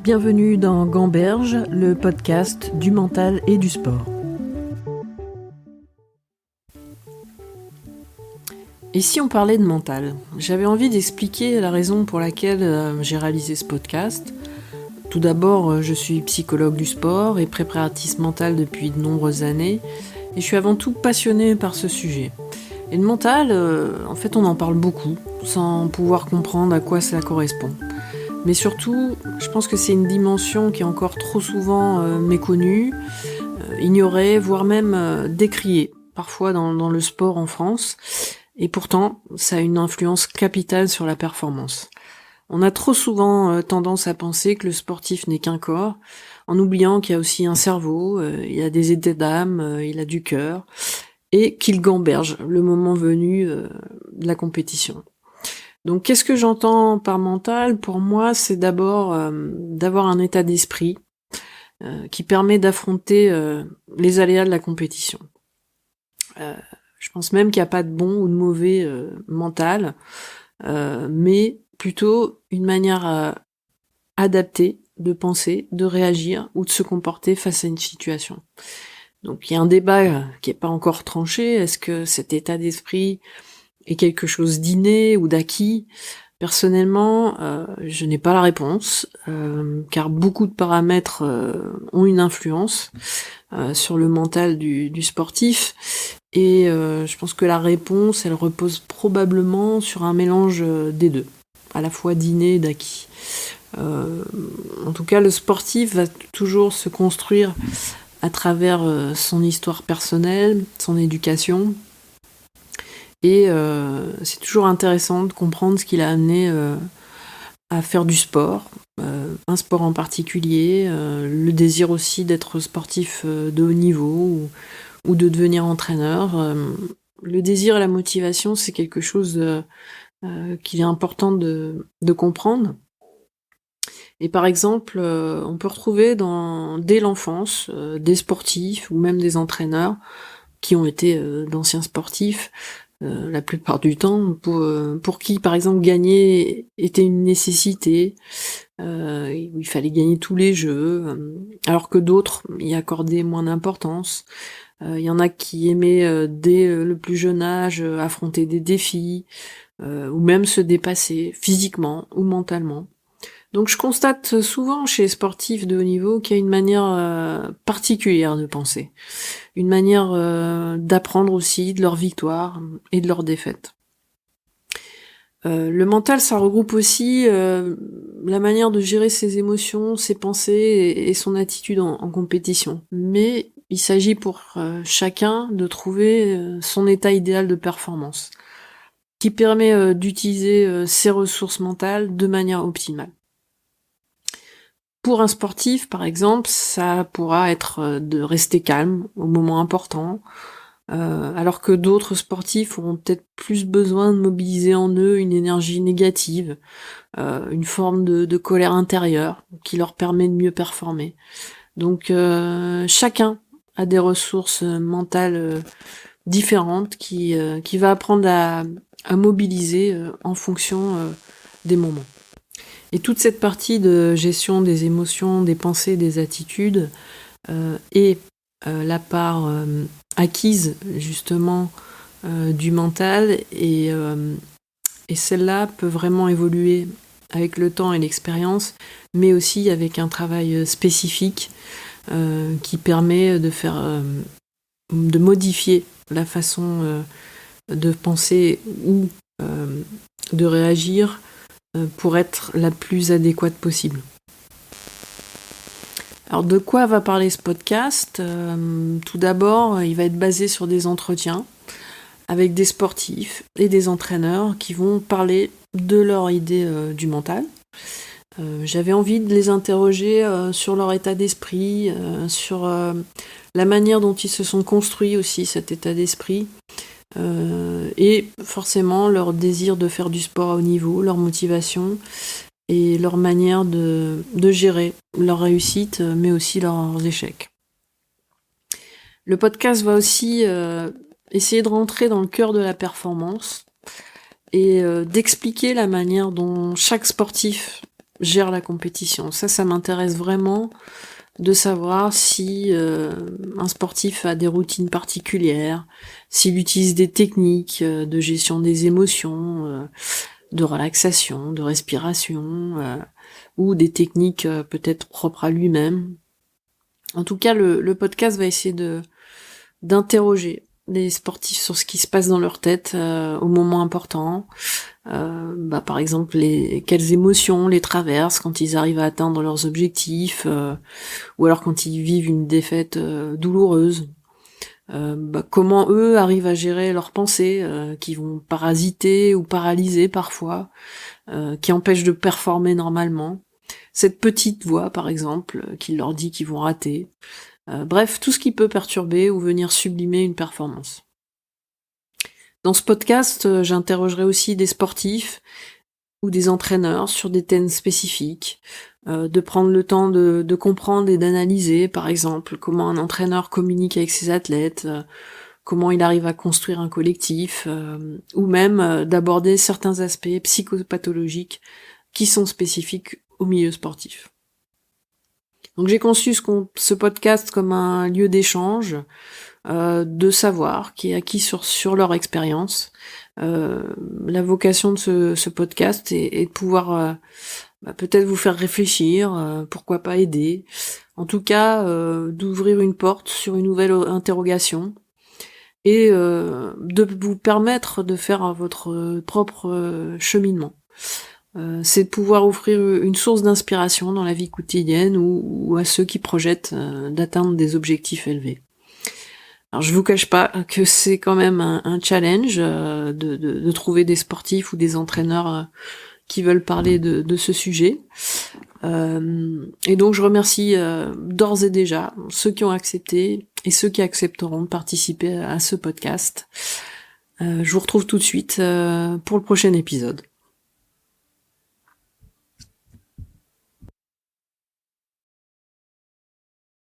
Bienvenue dans Gamberge, le podcast du mental et du sport. Et si on parlait de mental ? J'avais envie d'expliquer la raison pour laquelle j'ai réalisé ce podcast. Tout d'abord, je suis psychologue du sport et préparatrice mentale depuis de nombreuses années, et je suis avant tout passionnée par ce sujet. Et le mental, en fait, on en parle beaucoup, sans pouvoir comprendre à quoi cela correspond. Mais surtout, je pense que c'est une dimension qui est encore trop souvent méconnue, ignorée, voire même décriée, parfois dans le sport en France. Et pourtant, ça a une influence capitale sur la performance. On a trop souvent tendance à penser que le sportif n'est qu'un corps, en oubliant qu'il y a aussi un cerveau, il y a des états d'âme, il a du cœur, et qu'il gamberge le moment venu de la compétition. Donc qu'est-ce que j'entends par mental ? Pour moi, c'est d'abord d'avoir un état d'esprit qui permet d'affronter les aléas de la compétition. Je pense même qu'il n'y a pas de bon ou de mauvais mental, mais plutôt une manière adaptée de penser, de réagir ou de se comporter face à une situation. Donc il y a un débat qui n'est pas encore tranché. Est-ce que cet état d'esprit est quelque chose d'inné ou d'acquis ? Personnellement, je n'ai pas la réponse, car beaucoup de paramètres ont une influence sur le mental du sportif, et je pense que la réponse, elle repose probablement sur un mélange des deux, à la fois d'inné et d'acquis. En tout cas, le sportif va toujours se construire à travers son histoire personnelle, son éducation, et c'est toujours intéressant de comprendre ce qui l'a amené à faire du sport, un sport en particulier, le désir aussi d'être sportif de haut niveau ou de devenir entraîneur. Le désir et la motivation, c'est quelque chose qu'il est important de comprendre. Et par exemple, on peut retrouver dès l'enfance des sportifs ou même des entraîneurs qui ont été d'anciens sportifs, la plupart du temps, pour qui, par exemple, gagner était une nécessité, où il fallait gagner tous les jeux, alors que d'autres y accordaient moins d'importance. Il y en a qui aimaient, dès le plus jeune âge, affronter des défis, ou même se dépasser physiquement ou mentalement. Donc je constate souvent chez les sportifs de haut niveau qu'il y a une manière particulière de penser, une manière d'apprendre aussi de leurs victoires et de leurs défaites. Le mental, ça regroupe aussi la manière de gérer ses émotions, ses pensées et son attitude en compétition. Mais il s'agit pour chacun de trouver son état idéal de performance, qui permet d'utiliser ses ressources mentales de manière optimale. Pour un sportif, par exemple, ça pourra être de rester calme au moment important, alors que d'autres sportifs auront peut-être plus besoin de mobiliser en eux une énergie négative, une forme de colère intérieure qui leur permet de mieux performer. Donc chacun a des ressources mentales différentes qui va apprendre à mobiliser en fonction des moments. Et toute cette partie de gestion des émotions, des pensées, des attitudes est la part acquise justement du mental, et celle-là peut vraiment évoluer avec le temps et l'expérience, mais aussi avec un travail spécifique qui permet de modifier la façon de penser ou de réagir pour être la plus adéquate possible. Alors de quoi va parler ce podcast ? Tout d'abord, il va être basé sur des entretiens avec des sportifs et des entraîneurs qui vont parler de leur idée du mental. J'avais envie de les interroger sur leur état d'esprit, sur la manière dont ils se sont construits aussi, cet état d'esprit, et forcément leur désir de faire du sport à haut niveau, leur motivation et leur manière de gérer leur réussite, mais aussi leurs échecs. Le podcast va aussi essayer de rentrer dans le cœur de la performance, et d'expliquer la manière dont chaque sportif gère la compétition. Ça m'intéresse vraiment de savoir si un sportif a des routines particulières, s'il utilise des techniques de gestion des émotions, de relaxation, de respiration, ou des techniques peut-être propres à lui-même. En tout cas, le podcast va essayer d'interroger les sportifs sur ce qui se passe dans leur tête au moment important. Par exemple, quelles émotions les traversent quand ils arrivent à atteindre leurs objectifs, ou alors quand ils vivent une défaite douloureuse. Comment eux arrivent à gérer leurs pensées qui vont parasiter ou paralyser parfois, qui empêchent de performer normalement. Cette petite voix, par exemple, qui leur dit qu'ils vont rater. Bref, tout ce qui peut perturber ou venir sublimer une performance. Dans ce podcast, j'interrogerai aussi des sportifs ou des entraîneurs sur des thèmes spécifiques, de prendre le temps de comprendre et d'analyser, par exemple, comment un entraîneur communique avec ses athlètes, comment il arrive à construire un collectif, ou même d'aborder certains aspects psychopathologiques qui sont spécifiques au milieu sportif. Donc j'ai conçu ce podcast comme un lieu d'échange, de savoir qui est acquis sur leur expérience. La vocation de ce podcast est de pouvoir peut-être vous faire réfléchir, pourquoi pas aider. En tout cas, d'ouvrir une porte sur une nouvelle interrogation et de vous permettre de faire votre propre cheminement. C'est de pouvoir offrir une source d'inspiration dans la vie quotidienne ou à ceux qui projettent d'atteindre des objectifs élevés. Alors je vous cache pas que c'est quand même un challenge de trouver des sportifs ou des entraîneurs qui veulent parler de ce sujet. Et donc je remercie d'ores et déjà ceux qui ont accepté et ceux qui accepteront de participer à ce podcast. Je vous retrouve tout de suite pour le prochain épisode.